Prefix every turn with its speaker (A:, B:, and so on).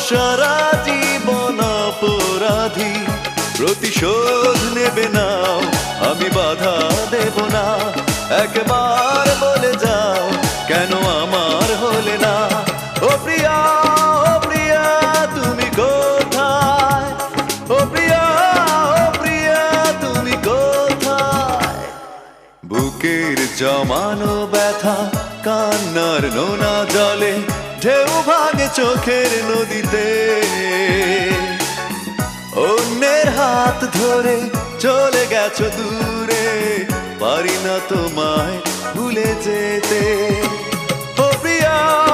A: সারা জীবন অপরাধী, প্রতিশোধ নেবে নাও, আমি বাধা দেব না। একবার বলে যাও কেন আমার হলে না। ও প্রিয়া, ও প্রিয়া তুমি কোথায়? ও প্রিয়া, ও প্রিয়া তুমি কোথায়? বুকের জমানো ব্যথা কান্নার নোনা জলে, ঢেউ ভাঙে চোখের নদীতে। অন্যের হাত ধরে চলে গেছো দূরে, পারি না তোমায় ভুলে যেতে। ও প্রিয়া।